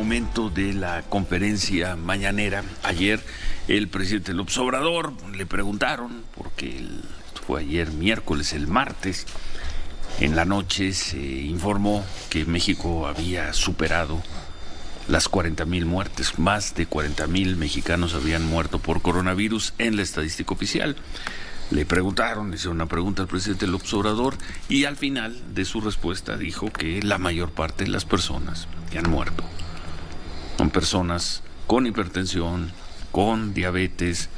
momento de la conferencia mañanera. Ayer el presidente López Obrador le preguntaron, porque fue ayer miércoles, el martes, en la noche se informó que México había superado las 40,000 muertes. Más de 40,000 mexicanos habían muerto por coronavirus en la estadística oficial. Le preguntaron, le hicieron una pregunta al presidente López Obrador y al final de su respuesta dijo que la mayor parte de las personas que han muerto son personas con hipertensión, con diabetes,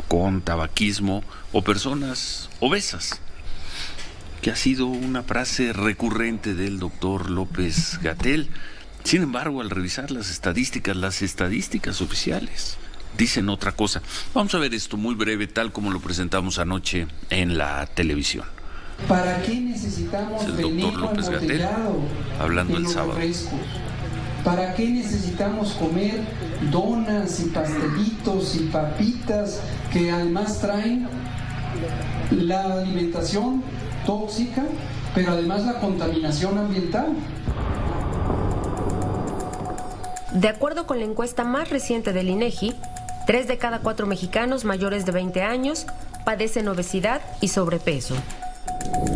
con tabaquismo o personas obesas, que ha sido una frase recurrente del doctor López-Gatell. Sin embargo, al revisar las estadísticas oficiales dicen otra cosa. Vamos a ver esto muy breve, tal como lo presentamos anoche en la televisión. ¿Para qué necesitamos el doctor López-Gatell hablando el sábado? Refrescos? ¿Para qué necesitamos comer donas y pastelitos y papitas que además traen la alimentación tóxica, pero además la contaminación ambiental? De acuerdo con la encuesta más reciente del INEGI, 3 de cada 4 mexicanos mayores de 20 años padecen obesidad y sobrepeso.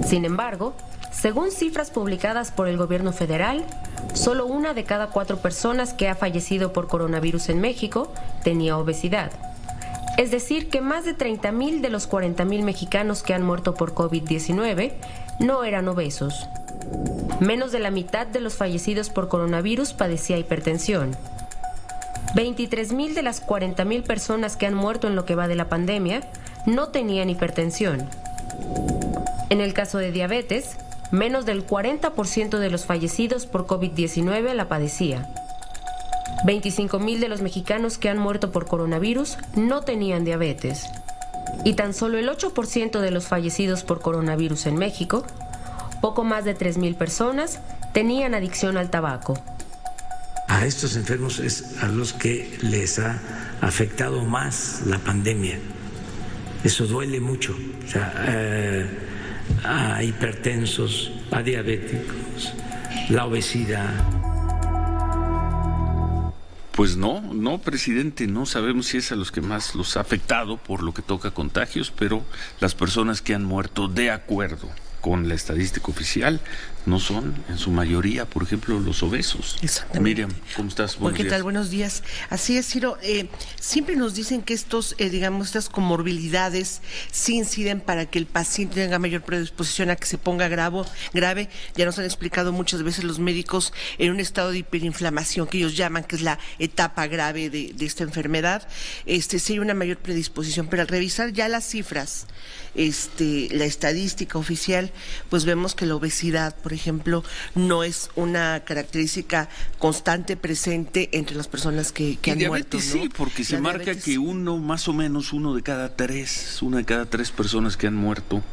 Sin embargo, según cifras publicadas por el gobierno federal, solo 1 de cada 4 personas que ha fallecido por coronavirus en México tenía obesidad. Es decir, que más de 30,000 de los 40,000 mexicanos que han muerto por COVID-19 no eran obesos. Menos de la mitad de los fallecidos por coronavirus padecía hipertensión. 23,000 de las 40,000 personas que han muerto en lo que va de la pandemia no tenían hipertensión. En el caso de diabetes, menos del 40% de los fallecidos por COVID-19 la padecía. 25,000 de los mexicanos que han muerto por coronavirus no tenían diabetes. Y tan solo el 8% de los fallecidos por coronavirus en México, poco más de 3,000 personas, tenían adicción al tabaco. A estos enfermos es a los que les ha afectado más la pandemia. Eso duele mucho. O sea, a hipertensos, a diabéticos, la obesidad. Pues no, presidente, no sabemos si es a los que más los ha afectado por lo que toca contagios, pero las personas que han muerto de acuerdo con la estadística oficial no son en su mayoría, por ejemplo, los obesos. Exactamente. Miriam, ¿cómo estás? Buenos ¿Qué días. tal? Buenos días. Así es, Ciro. Siempre nos dicen que estas comorbilidades sí inciden para que el paciente tenga mayor predisposición a que se ponga grave. Ya nos han explicado muchas veces los médicos en un estado de hiperinflamación que ellos llaman, que es la etapa grave de esta enfermedad. Sí hay una mayor predisposición, pero al revisar ya las cifras, la estadística oficial, pues vemos que la obesidad, por ejemplo, no es una característica constante presente entre las personas que han muerto, ¿no? Sí, porque se marca que más o menos una de cada tres personas que han muerto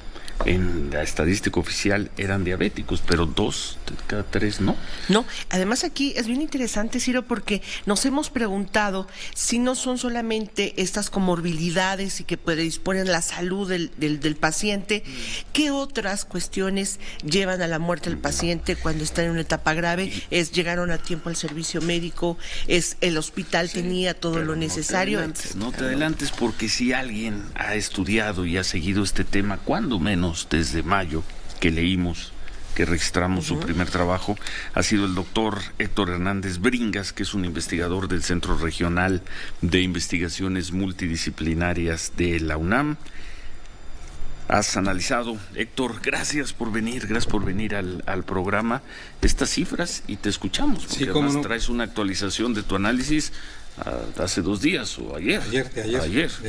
en la estadística oficial eran diabéticos, pero 2 de cada 3 no. No, además aquí es bien interesante, Ciro, porque nos hemos preguntado si no son solamente estas comorbilidades y que predisponen la salud del paciente, ¿qué otras cuestiones llevan a la muerte del paciente cuando está en una etapa grave? ¿Llegaron a tiempo al servicio médico? ¿El hospital tenía todo lo necesario? No te adelantes, porque si alguien ha estudiado y ha seguido este tema, cuando menos desde mayo que leímos, que registramos su primer trabajo, ha sido el doctor Héctor Hernández Bringas, que es un investigador del Centro Regional de Investigaciones Multidisciplinarias de la UNAM. Has analizado, Héctor, gracias por venir al programa, estas cifras, y te escuchamos, porque además traes una actualización de tu análisis hace 2 días o ayer. De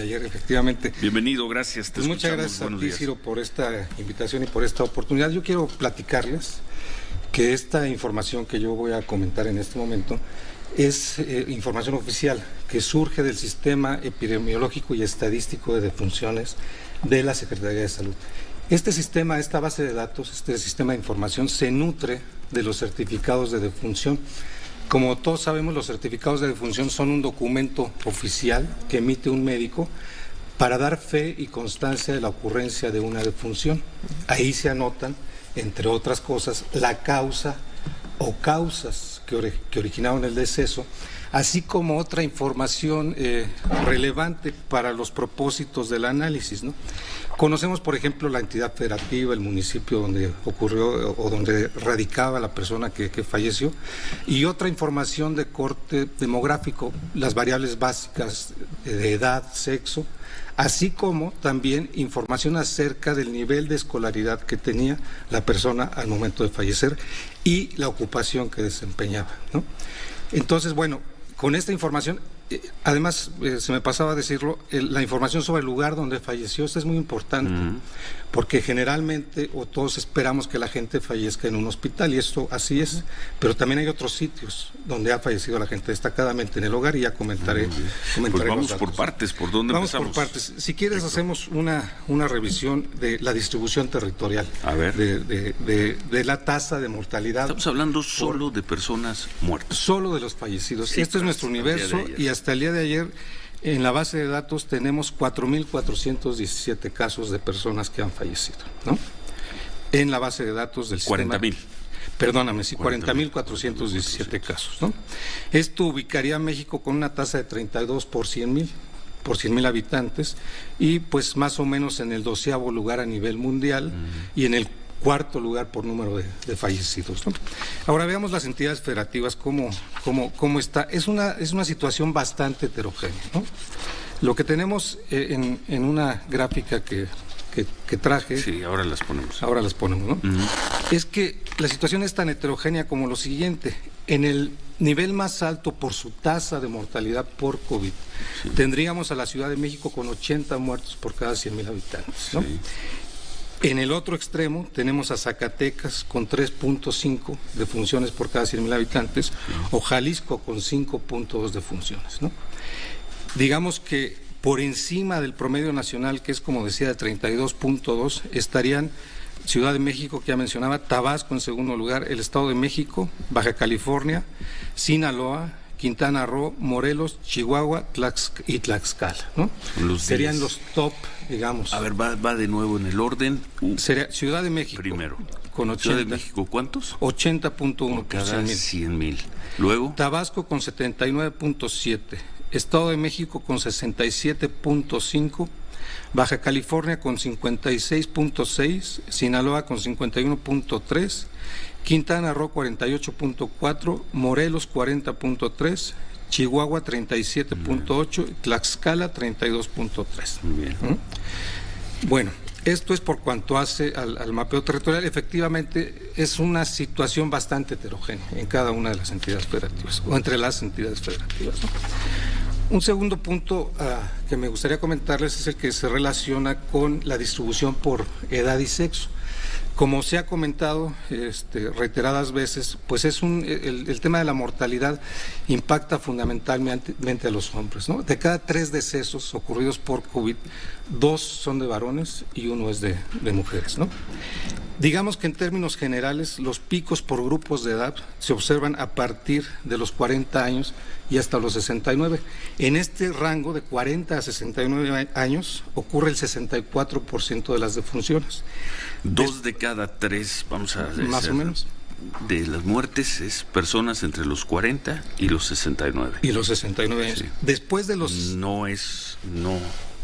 ayer, efectivamente. Bienvenido, gracias. Pues muchas gracias a ti, Ciro, por esta invitación y por esta oportunidad. Yo quiero platicarles que esta información que yo voy a comentar en este momento es información oficial que surge del Sistema Epidemiológico y Estadístico de Defunciones de la Secretaría de Salud. Este sistema, esta base de datos, este sistema de información se nutre de los certificados de defunción. Como todos sabemos, los certificados de defunción son un documento oficial que emite un médico para dar fe y constancia de la ocurrencia de una defunción. Ahí se anotan, entre otras cosas, la causa o causas que originaron el deceso, así como otra información relevante para los propósitos del análisis, ¿no? Conocemos, por ejemplo, la entidad federativa, el municipio donde ocurrió o donde radicaba la persona que falleció, y otra información de corte demográfico, las variables básicas de edad, sexo, así como también información acerca del nivel de escolaridad que tenía la persona al momento de fallecer y la ocupación que desempeñaba, ¿no? Entonces, bueno, con esta información, además, se me pasaba a decirlo, la información sobre el lugar donde falleció, esto es muy importante, porque generalmente, o todos esperamos que la gente fallezca en un hospital, y esto así es, pero también hay otros sitios donde ha fallecido la gente destacadamente en el hogar, y ya comentaré pues vamos por partes, ¿por dónde empezamos? Vamos por partes. Si quieres, hacemos una revisión de la distribución territorial, a ver, de la tasa de mortalidad. Estamos hablando solo de personas muertas. Solo de los fallecidos. Sí, este es nuestro universo, y hasta el día de ayer en la base de datos tenemos 4.417 casos de personas que han fallecido, ¿no? En la base de datos del sistema. 40.000. Perdóname, sí, 40.417 casos, ¿no? Esto ubicaría a México con una tasa de 32 por 100.000 habitantes, y pues más o menos en el 12º lugar a nivel mundial, y en el 4º lugar por número de fallecidos, ¿no? Ahora veamos las entidades federativas, cómo está. Es una situación bastante heterogénea, ¿no? Lo que tenemos en una gráfica que traje. Sí, ahora las ponemos. Ahora las ponemos, ¿no? Es que la situación es tan heterogénea como lo siguiente. En el nivel más alto por su tasa de mortalidad por COVID, tendríamos a la Ciudad de México con 80 muertos por cada 100.000 habitantes, ¿no? Sí. En el otro extremo tenemos a Zacatecas con 3.5 defunciones por cada 100.000 habitantes, o Jalisco con 5.2 defunciones, ¿no? Digamos que por encima del promedio nacional, que es, como decía, de 32.2, estarían Ciudad de México, que ya mencionaba, Tabasco en segundo lugar, el Estado de México, Baja California, Sinaloa, Quintana Roo, Morelos, Chihuahua y Tlaxcala, ¿no? Serían los top, digamos. A ver, va de nuevo en el orden. Sería Ciudad de México. Primero. Con 80. ¿Ciudad de México cuántos? 80.1 por cada 100.000. Luego. Tabasco con 79.7. Estado de México con 67.5. Baja California con 56.6. Sinaloa con 51.3. Quintana Roo 48.4, Morelos 40.3, Chihuahua 37.8, Tlaxcala 32.3. Bien. Bueno, esto es por cuanto hace al mapeo territorial. Efectivamente, es una situación bastante heterogénea en cada una de las entidades federativas, o entre las entidades federativas, ¿no? Un segundo punto que me gustaría comentarles es el que se relaciona con la distribución por edad y sexo. Como se ha comentado reiteradas veces, pues el tema de la mortalidad impacta fundamentalmente a los hombres, ¿no? De cada 3 decesos ocurridos por COVID, 2 son de varones y 1 es de mujeres, ¿no? Digamos que en términos generales, los picos por grupos de edad se observan a partir de los 40 años y hasta los 69. En este rango de 40 a 69 años ocurre el 64% de las defunciones. 2 de cada 3, vamos a decir, más o menos, de las muertes es personas entre los 40 y los 69. Y los 69 años. Sí. Después de los... No,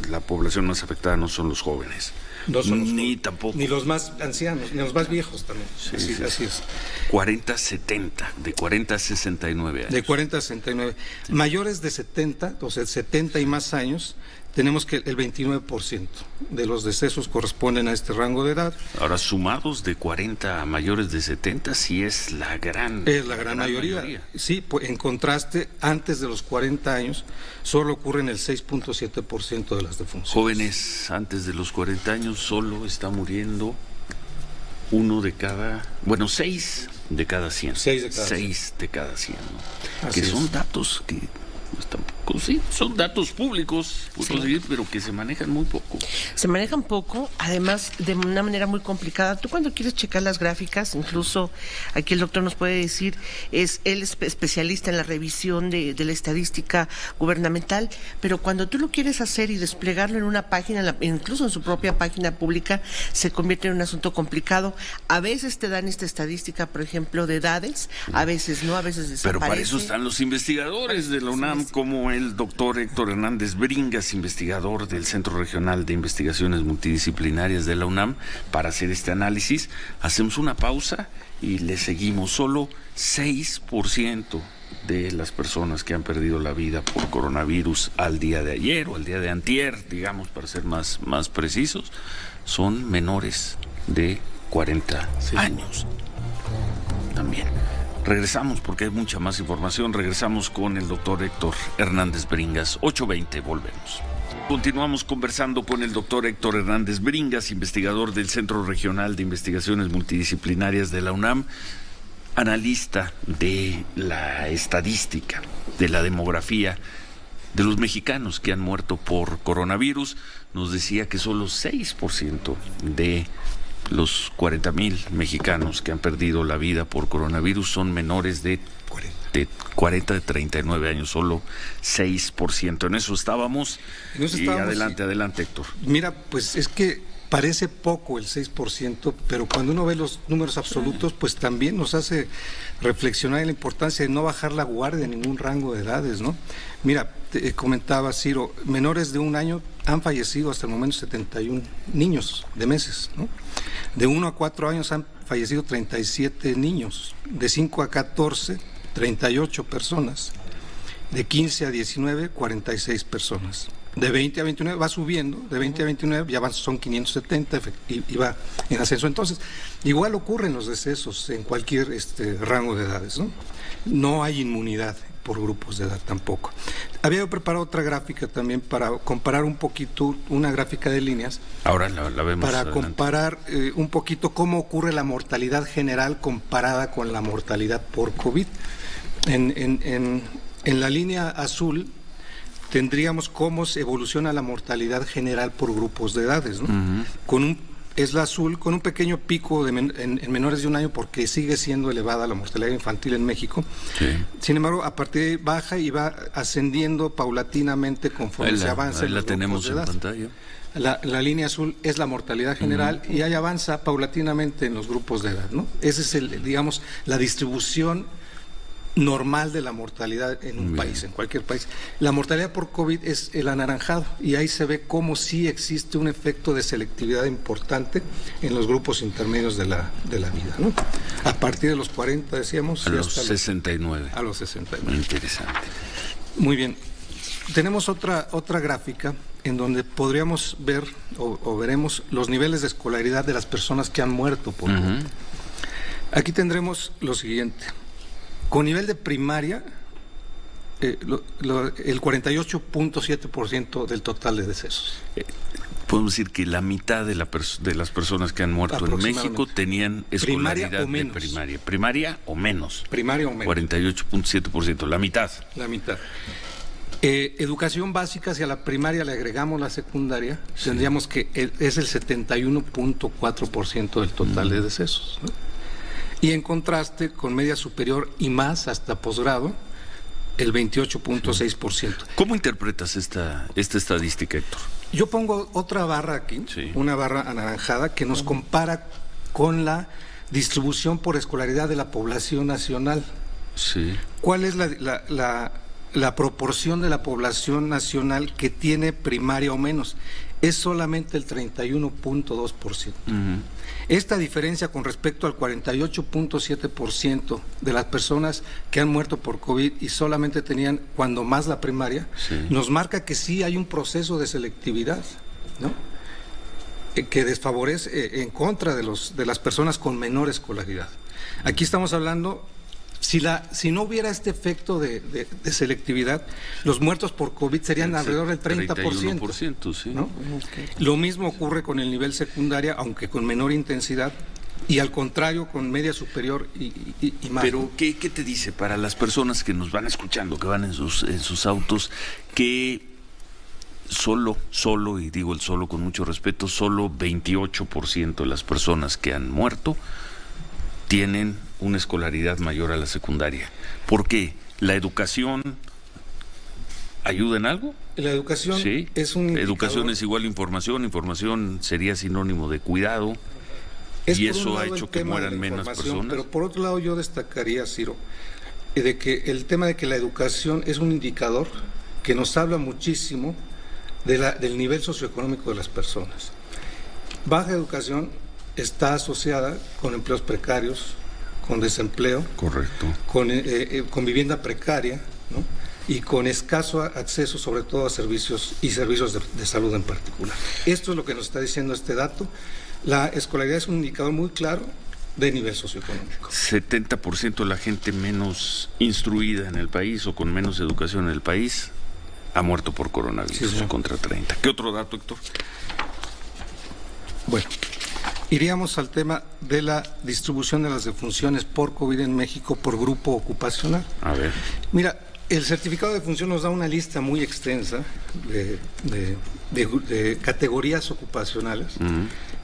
la población más afectada no son los jóvenes. No son los ni tampoco. Ni los más ancianos, ni los más viejos también. Sí, así es. 40-70, de 40 a 69 años. De 40 a 69. Sí. Mayores de 70, o sea, 70 y más años, tenemos que el 29% de los decesos corresponden a este rango de edad. Ahora, sumados de 40 a mayores de 70, sí es la gran mayoría. Sí, pues, en contraste, antes de los 40 años, solo ocurren el 6.7% de las defunciones. Jóvenes antes de los 40 años solo está muriendo 6 de cada 100. 6 de cada 100. 6 de cada 100, ¿no? Así que son es. datos que están Sí, son datos públicos, sí, pero que se manejan muy poco. Se manejan poco, además de una manera muy complicada. Tú cuando quieres checar las gráficas, incluso aquí el doctor nos puede decir, él es especialista en la revisión de la estadística gubernamental, pero cuando tú lo quieres hacer y desplegarlo en una página, incluso en su propia página pública, se convierte en un asunto complicado. A veces te dan esta estadística, por ejemplo, de edades, a veces no, a veces desaparece. Pero para eso están los investigadores de la UNAM, como el doctor Héctor Hernández Bringas, investigador del Centro Regional de Investigaciones Multidisciplinarias de la UNAM, para hacer este análisis. Hacemos una pausa y le seguimos. Solo 6% de las personas que han perdido la vida por coronavirus al día de ayer o al día de antier, digamos, para ser más precisos, son menores de 40 años. También. Regresamos porque hay mucha más información. Regresamos con el doctor Héctor Hernández Bringas. 8:20, volvemos. Continuamos conversando con el doctor Héctor Hernández Bringas, investigador del Centro Regional de Investigaciones Multidisciplinarias de la UNAM, analista de la estadística, de la demografía de los mexicanos que han muerto por coronavirus. Nos decía que solo 6% de los 40,000 mexicanos que han perdido la vida por coronavirus son menores de 39 años, solo 6%. En eso estábamos. Y adelante, Héctor. Mira, pues es que parece poco el 6%, pero cuando uno ve los números absolutos, pues también nos hace reflexionar en la importancia de no bajar la guardia en ningún rango de edades, ¿no? Mira, te comentaba Ciro, menores de 1 año han fallecido hasta el momento 71 niños de meses, ¿no? De 1 a 4 años han fallecido 37 niños, de 5 a 14, 38 personas, de 15 a 19, 46 personas. De 20 a 29 va subiendo, de 20 a 29 ya son 570 y va en ascenso. Entonces, igual ocurren los decesos en cualquier rango de edades, ¿no? No hay inmunidad por grupos de edad tampoco. Había preparado otra gráfica también para comparar un poquito, una gráfica de líneas. Ahora la vemos. Para adelante. comparar un poquito cómo ocurre la mortalidad general comparada con la mortalidad por COVID. En la línea azul tendríamos cómo se evoluciona la mortalidad general por grupos de edades, ¿no? Es la azul, con un pequeño pico en menores de 1 año, porque sigue siendo elevada la mortalidad infantil en México. Sí. Sin embargo, a partir de ahí baja y va ascendiendo paulatinamente conforme se avanza en los grupos de edad. Ahí la tenemos en pantalla. La línea azul es la mortalidad general y ahí avanza paulatinamente en los grupos de edad, ¿no? Esa es digamos, la distribución normal de la mortalidad en un país, en cualquier país. La mortalidad por COVID es el anaranjado y ahí se ve cómo sí existe un efecto de selectividad importante en los grupos intermedios de la vida, ¿no? A partir de los 40, decíamos. A los 69. A los 69. Interesante. Muy bien. Tenemos otra gráfica en donde podríamos ver o veremos los niveles de escolaridad de las personas que han muerto por COVID. Aquí tendremos lo siguiente. Con nivel de primaria, el 48.7% del total de decesos. Podemos decir que la mitad de las personas que han muerto en México tenían escolaridad de primaria. ¿Primaria o menos? Primaria o menos. 48.7%, la mitad. La mitad. Educación básica, si a la primaria le agregamos la secundaria, tendríamos que es el 71.4% del total de decesos, ¿no? Y en contraste, con media superior y más hasta posgrado, el 28.6%. ¿Cómo interpretas esta estadística, Héctor? Yo pongo otra barra aquí, una barra anaranjada, que nos compara con la distribución por escolaridad de la población nacional. Sí. ¿Cuál es la proporción de la población nacional que tiene primaria o menos? Es solamente el 31.2%. Esta diferencia con respecto al 48.7% de las personas que han muerto por COVID y solamente tenían cuando más la primaria, nos marca que sí hay un proceso de selectividad, ¿no? Que desfavorece en contra de las personas con menor escolaridad. Aquí estamos hablando. Si no hubiera este efecto de selectividad, los muertos por COVID serían alrededor del 30%. Sí. ¿No? Okay. Lo mismo ocurre con el nivel secundaria, aunque con menor intensidad, y al contrario con media superior y más. Pero, ¿qué te dice para las personas que nos van escuchando, que van en sus autos, que solo, y digo el solo con mucho respeto, solo 28% de las personas que han muerto tienen una escolaridad mayor a la secundaria? ¿Por qué? ¿La educación ayuda en algo? La educación sí. Es un indicador. Educación es igual a información, información sería sinónimo de cuidado, y eso ha hecho que mueran menos personas. Pero por otro lado yo destacaría, Ciro, de que el tema de que la educación es un indicador que nos habla muchísimo del nivel socioeconómico de las personas. Baja educación está asociada con empleos precarios, con desempleo, correcto, con vivienda precaria, ¿no? Y con escaso acceso sobre todo a servicios y servicios de salud en particular. Esto es lo que nos está diciendo este dato. La escolaridad es un indicador muy claro de nivel socioeconómico. 70% de la gente menos instruida en el país o con menos educación en el país ha muerto por coronavirus, sí, contra 30. ¿Qué otro dato, Héctor? Bueno, iríamos al tema de la distribución de las defunciones por COVID en México por grupo ocupacional. A ver. Mira, el certificado de defunción nos da una lista muy extensa de categorías ocupacionales,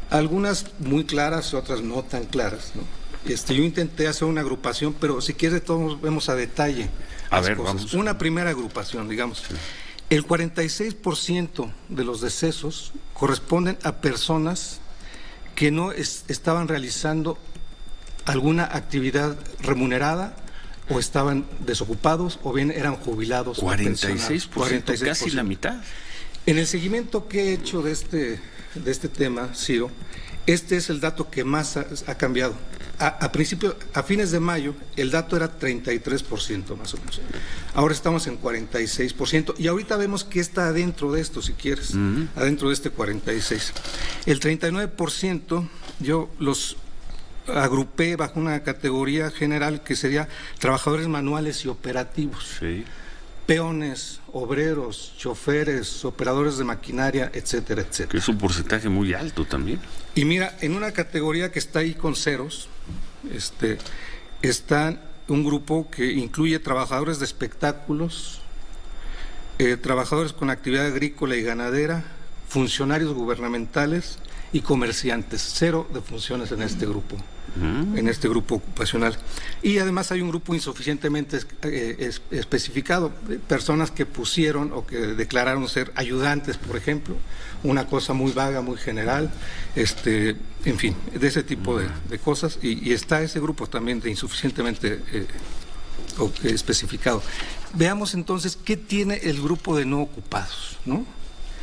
algunas muy claras, otras no tan claras, ¿no? Yo intenté hacer una agrupación, pero si quieres todos vemos a detalle las cosas. Vamos. Una primera agrupación, digamos. Sí. El 46% de los decesos corresponden a personas que no estaban realizando alguna actividad remunerada o estaban desocupados o bien eran jubilados. 46%, casi la mitad. En el seguimiento que he hecho de este tema, Ciro, este es el dato que más ha cambiado. A fines de mayo, el dato era 33% más o menos. Ahora estamos en 46%. Y ahorita vemos que está adentro de esto, si quieres, adentro de este 46%. El 39% yo los agrupé bajo una categoría general que sería trabajadores manuales y operativos. Sí. Peones, obreros, choferes, operadores de maquinaria, etcétera, etcétera. Que es un porcentaje muy alto también. Y mira, en una categoría que está ahí con ceros, está un grupo que incluye trabajadores de espectáculos, trabajadores con actividad agrícola y ganadera, funcionarios gubernamentales y comerciantes. 0 defunciones en este grupo. En este grupo ocupacional. Y además hay un grupo insuficientemente especificado, personas que pusieron o que declararon ser ayudantes, por ejemplo, una cosa muy vaga, muy general, en fin, de ese tipo de cosas, y está ese grupo también de insuficientemente especificado. Veamos entonces qué tiene el grupo de no ocupados, ¿no?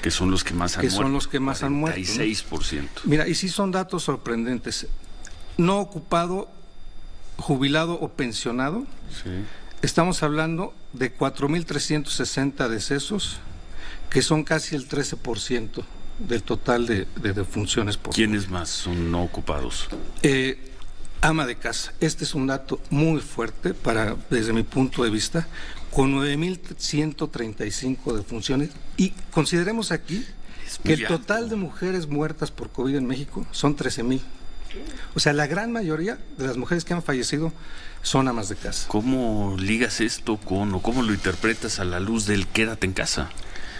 Que son los que más han muerto. Que son los que más han muerto. 46%. Mira, y sí son datos sorprendentes. No ocupado, jubilado o pensionado, sí. Estamos hablando de 4.360 decesos, que son casi el 13% del total de defunciones por. ¿Quiénes más son no ocupados? Ama de casa. Este es un dato muy fuerte desde mi punto de vista, con 9.135 defunciones. Y consideremos aquí que el total de mujeres muertas por COVID en México son 13.000. O sea, la gran mayoría de las mujeres que han fallecido son amas de casa. ¿Cómo ligas esto con, o cómo lo interpretas a la luz del quédate en casa?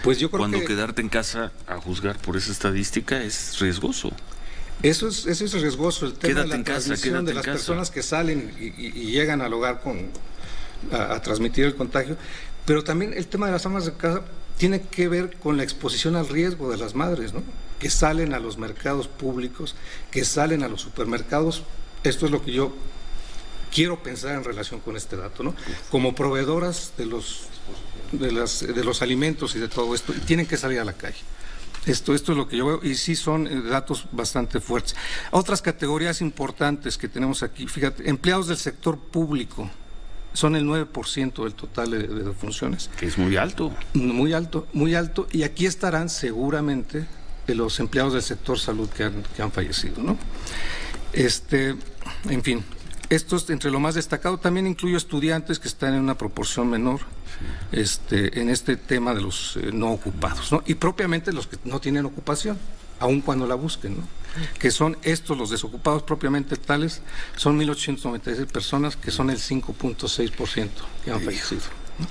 Pues yo creo que quedarte en casa, a juzgar por esa estadística, es riesgoso. Eso es riesgoso, el tema de la transmisión de las personas que salen y llegan al hogar a transmitir el contagio, pero también el tema de las amas de casa tiene que ver con la exposición al riesgo de las madres, ¿no? Que salen a los mercados públicos, que salen a los supermercados. Esto es lo que yo quiero pensar en relación con este dato, ¿no? Como proveedoras de los alimentos y de todo esto, y tienen que salir a la calle. Esto es lo que yo veo, y sí son datos bastante fuertes. Otras categorías importantes que tenemos aquí, fíjate, empleados del sector público, son el 9% del total de defunciones. Que es muy alto. Muy alto, muy alto, y aquí estarán seguramente los empleados del sector salud que han fallecido, ¿no? En fin, esto es entre lo más destacado. También incluyo estudiantes que están en una proporción menor, en este tema de los no ocupados, ¿no? Y propiamente los que no tienen ocupación, aun cuando la busquen, ¿no? Que son estos, los desocupados propiamente tales, son 1.896 personas, que son el 5.6% que han fallecido, ¿no?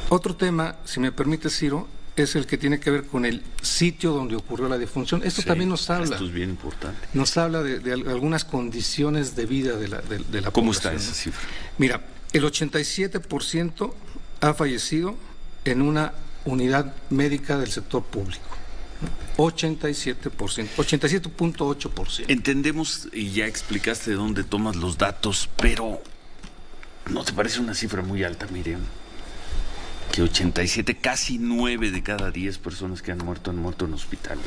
Otro tema, si me permite, Ciro, es el que tiene que ver con el sitio donde ocurrió la defunción. Esto también nos habla. Esto es bien importante. Nos habla de algunas condiciones de vida de la ¿Cómo población, está esa cifra? Mira, el 87% ha fallecido en una unidad médica del sector público. 87%, 87.8%. Entendemos, y ya explicaste de dónde tomas los datos, pero ¿no te parece una cifra muy alta, Miriam? Que 87, casi 9 de cada 10 personas que han muerto en hospitales.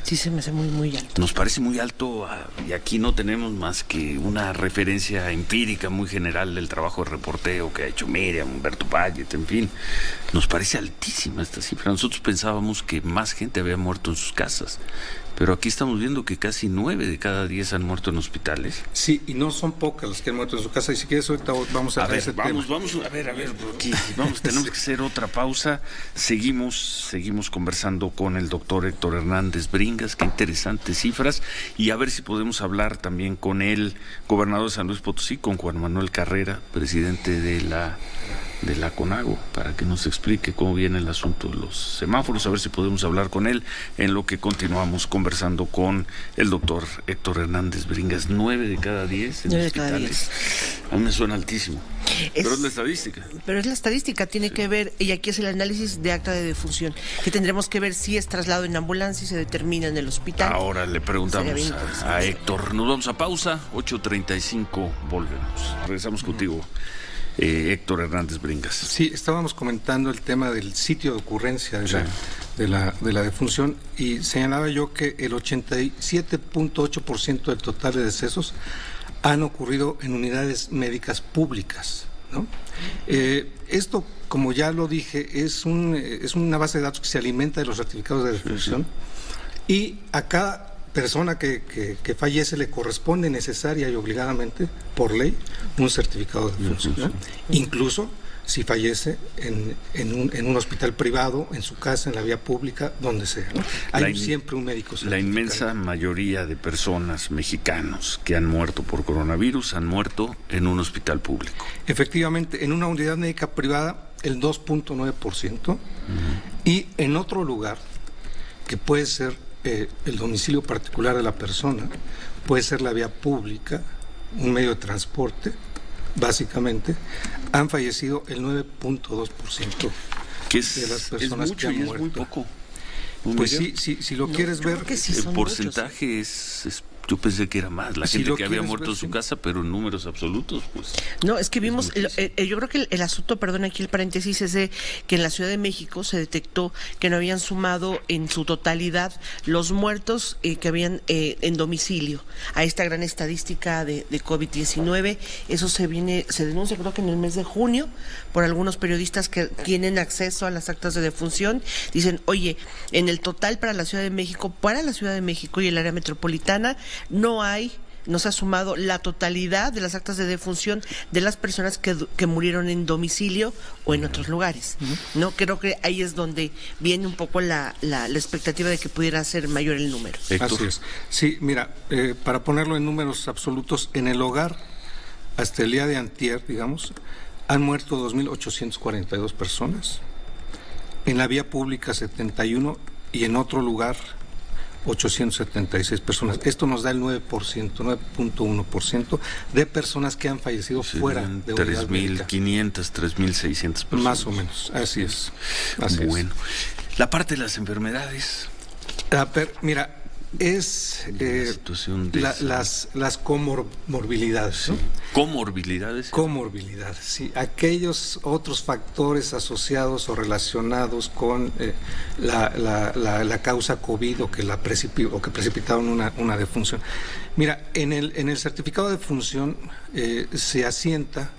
Sí, se me hace muy, muy alto. Nos parece muy alto, y aquí no tenemos más que una referencia empírica muy general del trabajo de reporteo que ha hecho Miriam, Humberto Payet, en fin. Nos parece altísima esta cifra. Nosotros pensábamos que más gente había muerto en sus casas, pero aquí estamos viendo que casi 9 de cada 10 han muerto en hospitales. Sí, y no son pocas las que han muerto en su casa, y si quieres ahorita vamos a ver ese tema. Vamos a ver, aquí tenemos que hacer otra pausa. Seguimos conversando con el doctor Héctor Hernández Bringas, qué interesantes cifras, y a ver si podemos hablar también con el gobernador de San Luis Potosí, con Juan Manuel Carrera, presidente de la CONAGO, para que nos explique cómo viene el asunto de los semáforos, a ver si podemos hablar con él, en lo que continuamos conversando con el doctor Héctor Hernández Bringas. 9 de cada 10 en hospitales. A mí me suena altísimo. Pero es la estadística. Pero es la estadística, tiene que ver, y aquí es el análisis de acta de defunción, que tendremos que ver si es traslado en ambulancia y se determina en el hospital. Ahora le preguntamos a Héctor. Nos vamos a pausa, 8:35, volvemos. Regresamos contigo, Héctor Hernández Bringas. Sí, estábamos comentando el tema del sitio de ocurrencia de la defunción, y señalaba yo que el 87.8% del total de decesos han ocurrido en unidades médicas públicas, ¿no? Esto, como ya lo dije, es una base de datos que se alimenta de los certificados de defunción, y a cada persona que fallece le corresponde necesaria y obligadamente, por ley, un certificado de defunción, ¿no? Incluso si fallece en un hospital privado, en su casa, en la vía pública, donde sea, ¿no? Hay siempre un médico certificado. La inmensa mayoría de personas mexicanos que han muerto por coronavirus han muerto en un hospital público. Efectivamente, en una unidad médica privada, el 2.9%, y en otro lugar, que puede ser el domicilio particular de la persona, puede ser la vía pública, un medio de transporte, básicamente, han fallecido el 9.2% de las personas que han muerto. Es muy poco. Pues sí, si lo quieres ver, el porcentaje es yo pensé que era más la gente que había muerto en su casa, pero en números absolutos, pues. No, es que vimos, yo creo que el asunto, perdón, aquí el paréntesis, es de que en la Ciudad de México se detectó que no habían sumado en su totalidad los muertos que habían en domicilio a esta gran estadística de COVID-19. Eso se denuncia, creo que en el mes de junio, por algunos periodistas que tienen acceso a las actas de defunción. Dicen, oye, en el total para la Ciudad de México y el área metropolitana, no se ha sumado la totalidad de las actas de defunción de las personas que murieron en domicilio o en otros lugares. No, creo que ahí es donde viene un poco la expectativa de que pudiera ser mayor el número. Así es. Sí, mira, para ponerlo en números absolutos, en el hogar, hasta el día de antier, digamos, han muerto 2.842 personas, en la vía pública 71, y en otro lugar 876 personas. Esto nos da el 9.1% de personas que han fallecido fuera de unidad médica. 3.500, 3.600 personas. Más o menos, así es. Bueno, la parte de las enfermedades. Mira, es las comorbilidades, ¿no? Comorbilidades, sí. Aquellos otros factores asociados o relacionados con la causa COVID o que precipitaron una defunción. Mira, en el certificado de defunción se asienta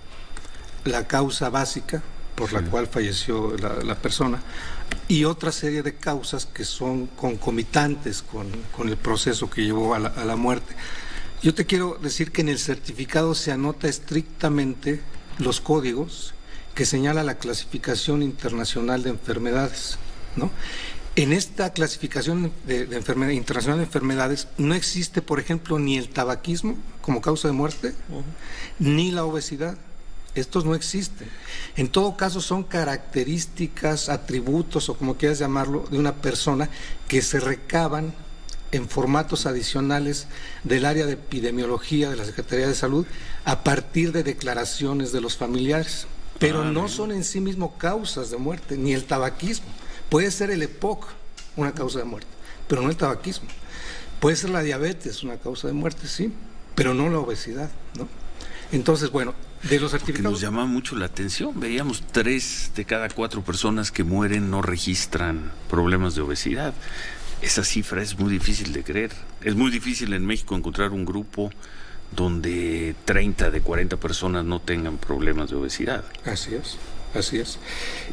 la causa básica por la cual falleció la persona, y otra serie de causas que son concomitantes con el proceso que llevó a la muerte. Yo te quiero decir que en el certificado se anota estrictamente los códigos que señala la clasificación internacional de enfermedades, ¿no? En esta clasificación de enfermedad internacional de enfermedades no existe, por ejemplo, ni el tabaquismo como causa de muerte, ni la obesidad. Estos no existen. En todo caso son características, atributos o como quieras llamarlo, de una persona que se recaban en formatos adicionales del área de epidemiología de la Secretaría de Salud a partir de declaraciones de los familiares. Pero no son en sí mismo causas de muerte, ni el tabaquismo. Puede ser el EPOC una causa de muerte, pero no el tabaquismo. Puede ser la diabetes una causa de muerte, sí, pero no la obesidad, ¿no? Entonces, bueno, de los certificados... Nos llama mucho la atención, veíamos 3 de cada 4 personas que mueren no registran problemas de obesidad. Esa cifra es muy difícil de creer. Es muy difícil en México encontrar un grupo donde 30 de 40 personas no tengan problemas de obesidad. Así es. Así es.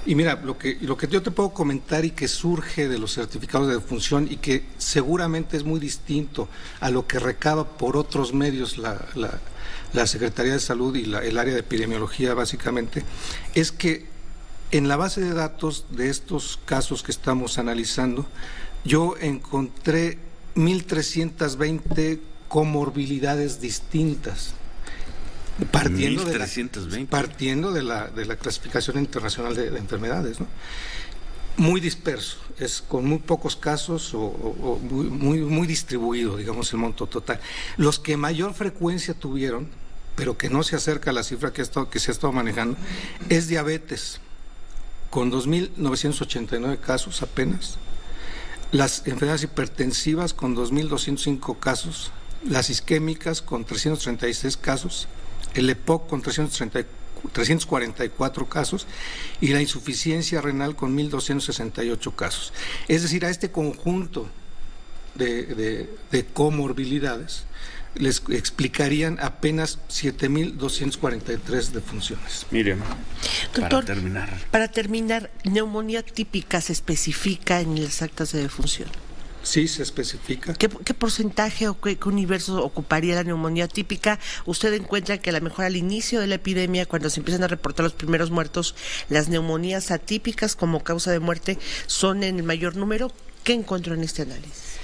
Y mira, lo que yo te puedo comentar y que surge de los certificados de defunción y que seguramente es muy distinto a lo que recaba por otros medios la Secretaría de Salud y el área de epidemiología básicamente, es que en la base de datos de estos casos que estamos analizando, yo encontré 1.320 comorbilidades distintas. Partiendo de la clasificación internacional de enfermedades, ¿no? Muy disperso, es con muy pocos casos o muy distribuido, digamos, el monto total. Los que mayor frecuencia tuvieron, pero que no se acerca a la cifra que se ha estado manejando, es diabetes, con 2.989 casos apenas, las enfermedades hipertensivas con 2.205 casos, las isquémicas con 336 casos, el EPOC con 344 casos y la insuficiencia renal con 1.268 casos. Es decir, a este conjunto de comorbilidades les explicarían apenas 7.243 defunciones. Mire, doctor, para terminar, neumonía típica se especifica en las actas de defunción. Sí, se especifica. ¿Qué porcentaje o qué universo ocuparía la neumonía típica? ¿Usted encuentra que a lo mejor al inicio de la epidemia, cuando se empiezan a reportar los primeros muertos, las neumonías atípicas como causa de muerte son en el mayor número? ¿Qué encontró en este análisis?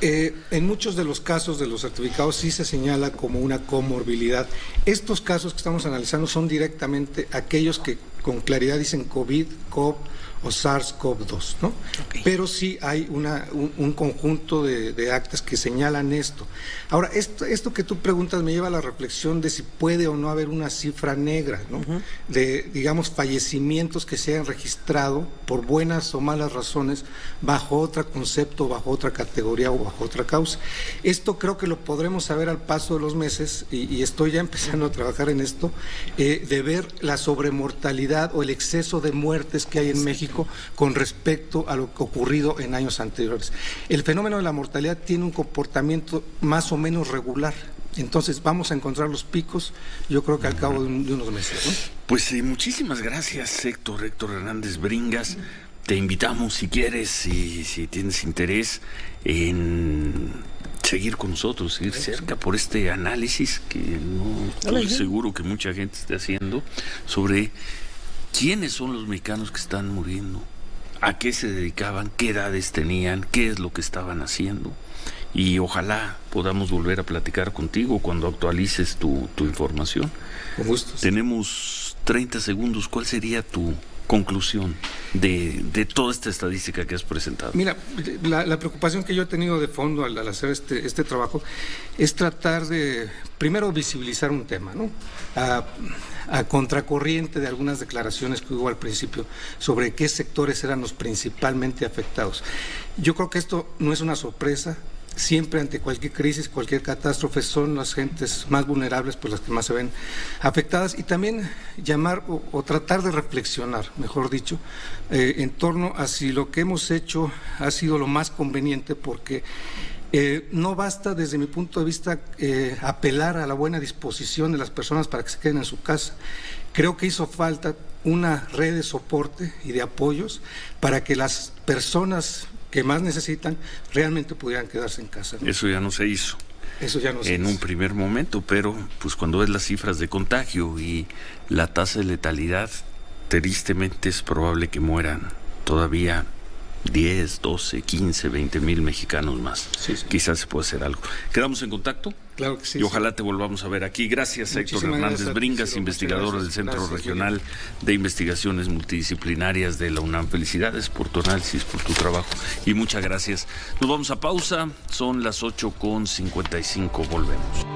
En muchos de los casos de los certificados sí se señala como una comorbilidad. Estos casos que estamos analizando son directamente aquellos que con claridad dicen COVID, COV o SARS-CoV-2, ¿no? Okay. Pero sí hay un conjunto de actas que señalan esto. Ahora, esto que tú preguntas me lleva a la reflexión de si puede o no haber una cifra negra, ¿no? De, digamos, fallecimientos que se hayan registrado por buenas o malas razones bajo otro concepto, bajo otra categoría o bajo otra causa. Esto creo que lo podremos saber al paso de los meses y estoy ya empezando a trabajar en esto, de ver la sobremortalidad o el exceso de muertes que hay en México con respecto a lo que ocurrido en años anteriores. El fenómeno de la mortalidad tiene un comportamiento más o menos regular. Entonces vamos a encontrar los picos, yo creo que al cabo de unos meses, ¿no? Pues muchísimas gracias, Héctor Hernández Bringas. Te invitamos, si quieres, si tienes interés en seguir con nosotros, seguir cerca por este análisis que no estoy seguro que mucha gente esté haciendo sobre quiénes son los mexicanos que están muriendo, a qué se dedicaban, qué edades tenían, qué es lo que estaban haciendo. Y ojalá podamos volver a platicar contigo cuando actualices tu información. Con gusto. Tenemos 30 segundos. ¿Cuál sería tu conclusión de toda esta estadística que has presentado? Mira, la preocupación que yo he tenido de fondo al hacer este trabajo es tratar de, primero, visibilizar un tema, ¿no? A contracorriente de algunas declaraciones que hubo al principio sobre qué sectores eran los principalmente afectados. Yo creo que esto no es una sorpresa. Siempre ante cualquier crisis, cualquier catástrofe, son las gentes más vulnerables, pues las que más se ven afectadas, y también llamar o tratar de reflexionar, mejor dicho, en torno a si lo que hemos hecho ha sido lo más conveniente, porque no basta, desde mi punto de vista, apelar a la buena disposición de las personas para que se queden en su casa. Creo que hizo falta una red de soporte y de apoyos para que las personas que más necesitan realmente pudieran quedarse en casa, ¿no? Eso ya no se hizo. Eso ya no se hizo. En un primer momento, pero pues cuando ves las cifras de contagio y la tasa de letalidad, tristemente es probable que mueran todavía 10, 12, 15, 20 mil mexicanos más. Sí, sí. Quizás se pueda hacer algo. ¿Quedamos en contacto? Claro que sí. Y ojalá te volvamos a ver aquí. Gracias, Héctor Hernández Bringas, investigador del Centro Regional de Investigaciones Multidisciplinarias de la UNAM. Felicidades por tu análisis, por tu trabajo y muchas gracias. Nos vamos a pausa, son las 8:55, volvemos.